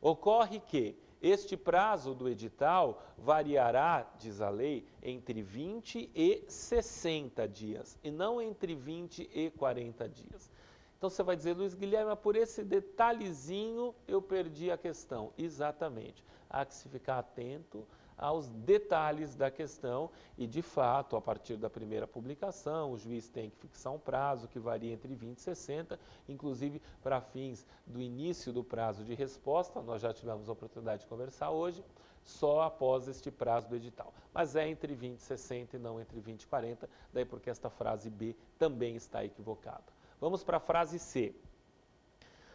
Ocorre que este prazo do edital variará, diz a lei, entre 20 e 60 dias, e não entre 20 e 40 dias. Então você vai dizer, Luiz Guilherme, por esse detalhezinho eu perdi a questão. Exatamente. Há que se ficar atento aos detalhes da questão e, de fato, a partir da primeira publicação, o juiz tem que fixar um prazo que varia entre 20 e 60, inclusive para fins do início do prazo de resposta, nós já tivemos a oportunidade de conversar hoje, só após este prazo do edital. Mas é entre 20 e 60 e não entre 20 e 40, daí porque esta frase B também está equivocada. Vamos para a frase C.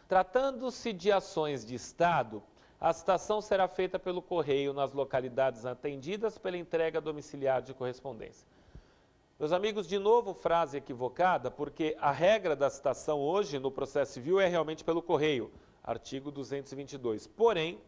Tratando-se de ações de Estado, a citação será feita pelo correio nas localidades atendidas pela entrega domiciliar de correspondência. Meus amigos, de novo, frase equivocada, porque a regra da citação hoje no processo civil é realmente pelo correio, artigo 222. Porém,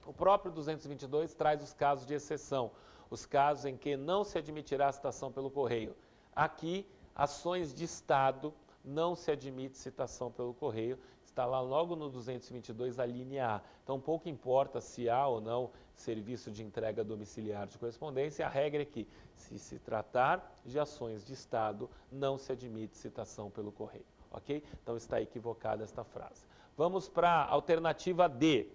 o próprio 222 traz os casos de exceção, os casos em que não se admitirá a citação pelo correio. Aqui, ações de Estado, não se admite citação pelo correio, está lá logo no 222 a linha A. Então, pouco importa se há ou não serviço de entrega domiciliar de correspondência, a regra é que, se tratar de ações de Estado, não se admite citação pelo correio, ok? Então, está equivocada esta frase. Vamos para a alternativa D.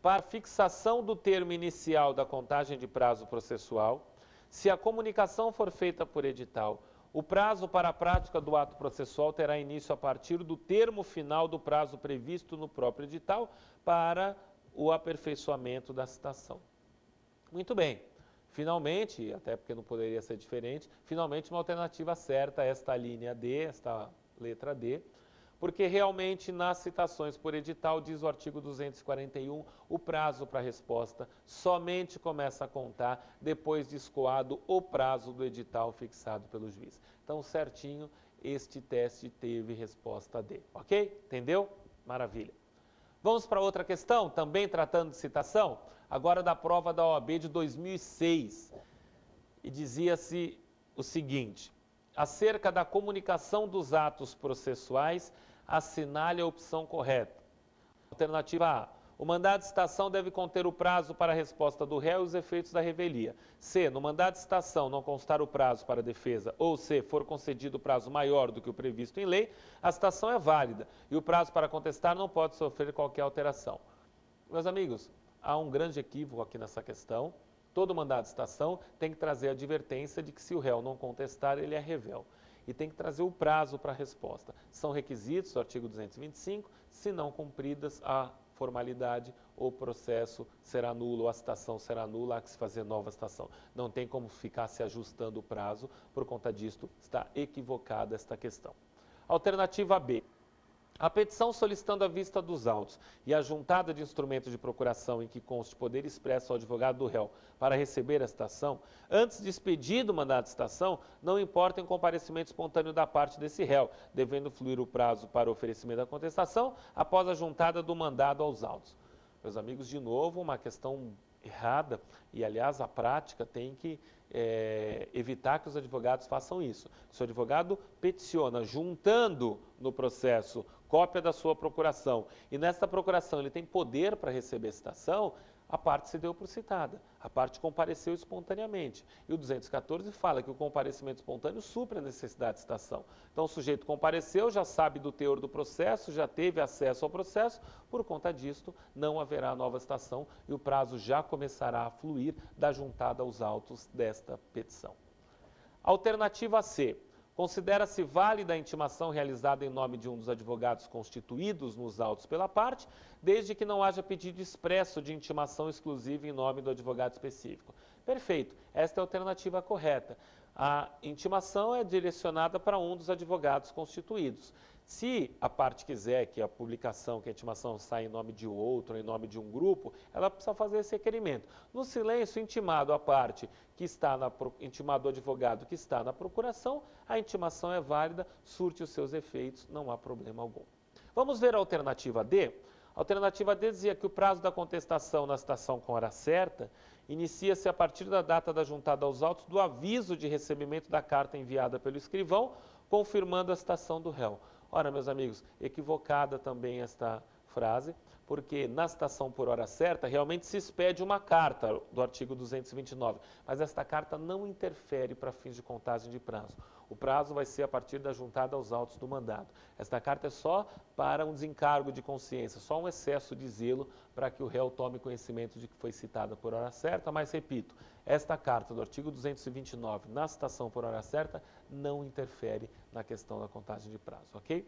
Para fixação do termo inicial da contagem de prazo processual, se a comunicação for feita por edital, O prazo para a prática do ato processual terá início a partir do termo final do prazo previsto no próprio edital para o aperfeiçoamento da citação. Muito bem. Finalmente, até porque não poderia ser diferente, finalmente uma alternativa certa, esta linha D, esta letra D, porque realmente nas citações por edital, diz o artigo 241, o prazo para resposta somente começa a contar depois de escoado o prazo do edital fixado pelo juiz. Então, certinho, este teste teve resposta D, ok? Entendeu? Maravilha. Vamos para outra questão, também tratando de citação, agora da prova da OAB de 2006. E dizia-se o seguinte: acerca da comunicação dos atos processuais, assinale a opção correta. Alternativa A. O mandado de citação deve conter o prazo para a resposta do réu e os efeitos da revelia. C. No mandado de citação não constar o prazo para a defesa, ou C. for concedido prazo maior do que o previsto em lei, a citação é válida e o prazo para contestar não pode sofrer qualquer alteração. Meus amigos, há um grande equívoco aqui nessa questão. Todo mandado de citação tem que trazer a advertência de que se o réu não contestar, ele é revel. E tem que trazer o prazo para a resposta. São requisitos do artigo 225, se não cumpridas, a formalidade, o processo será nulo, ou a citação será nula, há que se fazer nova citação. Não tem como ficar se ajustando o prazo, por conta disto está equivocada esta questão. Alternativa B. A petição solicitando a vista dos autos e a juntada de instrumentos de procuração em que conste poder expresso ao advogado do réu para receber a citação, antes de expedido o mandado de citação, não importa em comparecimento espontâneo da parte desse réu, devendo fluir o prazo para o oferecimento da contestação após a juntada do mandado aos autos. Meus amigos, de novo, uma questão errada e, aliás, a prática tem que evitar que os advogados façam isso. Se o advogado peticiona juntando no processo cópia da sua procuração e nesta procuração ele tem poder para receber citação, a parte se deu por citada, a parte compareceu espontaneamente. E o 214 fala que o comparecimento espontâneo supre a necessidade de citação. Então o sujeito compareceu, já sabe do teor do processo, já teve acesso ao processo, por conta disto não haverá nova citação e o prazo já começará a fluir da juntada aos autos desta petição. Alternativa C. Considera-se válida a intimação realizada em nome de um dos advogados constituídos nos autos pela parte, desde que não haja pedido expresso de intimação exclusiva em nome do advogado específico. Perfeito, esta é a alternativa correta. A intimação é direcionada para um dos advogados constituídos. Se a parte quiser que a publicação, que a intimação saia em nome de outro, em nome de um grupo, ela precisa fazer esse requerimento. No silêncio, intimado a parte que está intimado o advogado que está na procuração, a intimação é válida, surte os seus efeitos, não há problema algum. Vamos ver a alternativa D? A alternativa D dizia que o prazo da contestação na citação com hora certa inicia-se a partir da data da juntada aos autos do aviso de recebimento da carta enviada pelo escrivão, confirmando a citação do réu. Ora, meus amigos, equivocada também esta frase, porque na citação por hora certa realmente se expede uma carta do artigo 229, mas esta carta não interfere para fins de contagem de prazo. O prazo vai ser a partir da juntada aos autos do mandado. Esta carta é só para um desencargo de consciência, só um excesso de zelo para que o réu tome conhecimento de que foi citada por hora certa, mas repito, esta carta do artigo 229 na citação por hora certa não interfere na questão da contagem de prazo, ok?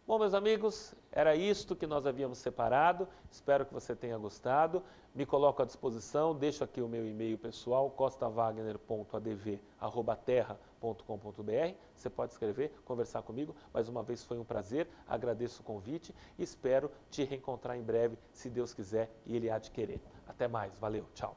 Bom, meus amigos, era isto que nós havíamos separado, espero que você tenha gostado, me coloco à disposição, deixo aqui o meu e-mail pessoal, costavagner.adv@terra.com.br, você pode escrever, conversar comigo, mais uma vez foi um prazer, agradeço o convite e espero te reencontrar em breve, se Deus quiser e Ele há de querer. Até mais, valeu, tchau.